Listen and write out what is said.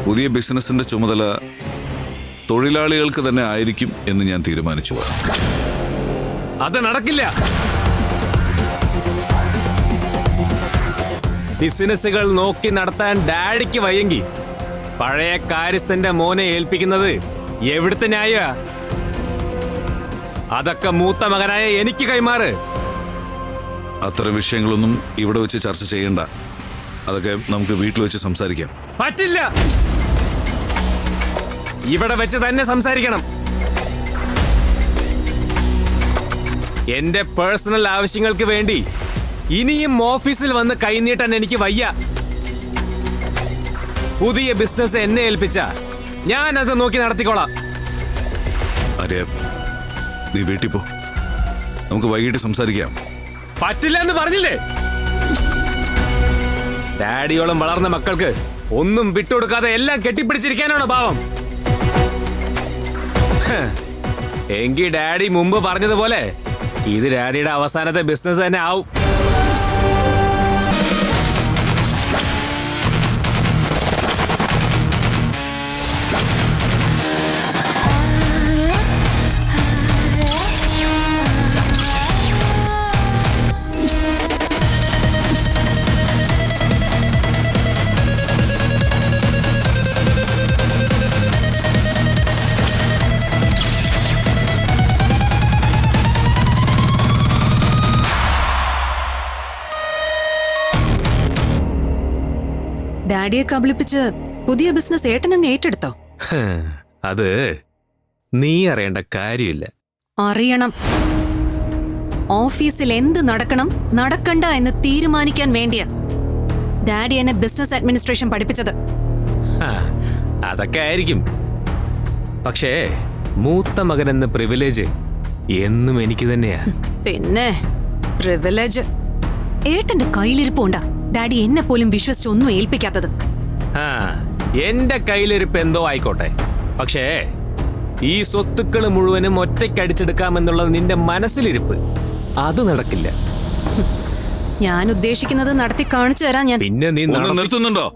പുതിയ ബിസിനസിന്റെ ചുമതല തൊഴിലാളികൾക്ക് തന്നെ ആയിരിക്കും എന്ന് ഞാൻ തീരുമാനിച്ചു. അത് നടക്കില്ല. ബിസിനസ്സുകൾ നോക്കി നടത്താൻ ഡാഡിക്ക് വയ്യെങ്കിൽ പഴയ കാര്യസ്ഥന്റെ മോനെ ഏൽപ്പിക്കുന്നത് എവിടുത്തെ ന്യായ? അതൊക്കെ മൂത്ത മകനായ എനിക്ക് കൈമാറ്. അത്തരം വിഷയങ്ങളൊന്നും ഇവിടെ വെച്ച് ചർച്ച ചെയ്യണ്ട. അതൊക്കെ നമുക്ക് വീട്ടിൽ വെച്ച് സംസാരിക്കാം. പറ്റില്ല. ഇവിടെ വെച്ച് തന്നെ സംസാരിക്കണം. എന്റെ പേഴ്സണൽ ആവശ്യങ്ങൾക്ക് വേണ്ടി ഇനിയും ഓഫീസിൽ വന്ന് കൈനീട്ടാൻ എനിക്ക് വയ്യ. പുതിയ ബിസിനസ് എന്നെ ഏൽപ്പിച്ച ഞാൻ അത് നോക്കി നടത്തിക്കോളാം. നീ വീട്ടിൽ പോ, നമുക്ക് വൈകിട്ട് സംസാരിക്കാം. പറ്റില്ല എന്ന് പറഞ്ഞില്ലേ? ഡാഡിയോളം വളർന്ന മക്കൾക്ക് ഒന്നും വിട്ടുകൊടുക്കാതെ എല്ലാം കെട്ടിപ്പിടിച്ചിരിക്കാനാണോ ഭാവം? എങ്കിൽ ഡാഡി മുമ്പ് പറഞ്ഞതുപോലെ ഇത് ഡാഡിയുടെ അവസാനത്തെ ബിസിനസ് തന്നെ ആവും. ഡാഡിയെ കബളിപ്പിച്ച് പുതിയ ബിസിനസ് ഏട്ടനങ്ങ് ഏറ്റെടുത്തോ? അത് നീ അറിയേണ്ട കാര്യമില്ല. അറിയണം. ഓഫീസിൽ എന്ത് നടക്കണം നടക്കണ്ട എന്ന് തീരുമാനിക്കാൻ വേണ്ടിയാ ഡാഡി എന്നെ ബിസിനസ് അഡ്മിനിസ്ട്രേഷൻ പഠിപ്പിച്ചത്. അതൊക്കെ ആയിരിക്കും. പക്ഷേ മൂത്ത മകൻ എന്ന പ്രിവിലേജ് എന്നും എനിക്ക് തന്നെയാ. പിന്നെ പ്രിവിലേജ് ഏട്ടന്റെ കയ്യിലിരിപ്പുണ്ടാ ഡാഡി എന്നെ പോലും വിശ്വസിച്ച് ഒന്നും ഏൽപ്പിക്കാത്തത്. എന്റെ കയ്യിലിരിപ്പ് എന്തോ ആയിക്കോട്ടെ, പക്ഷേ ഈ സ്വത്തുക്കൾ മുഴുവനും ഒറ്റയ്ക്കടിച്ചെടുക്കാമെന്നുള്ളത് നിന്റെ മനസ്സിലിരിപ്പ്, അത് നടക്കില്ല. ഞാൻ ഉദ്ദേശിക്കുന്നത് നടത്തി കാണിച്ചു തരാൻ ഞാൻ. പിന്നെ നീ നിർത്തുന്നുണ്ടോ?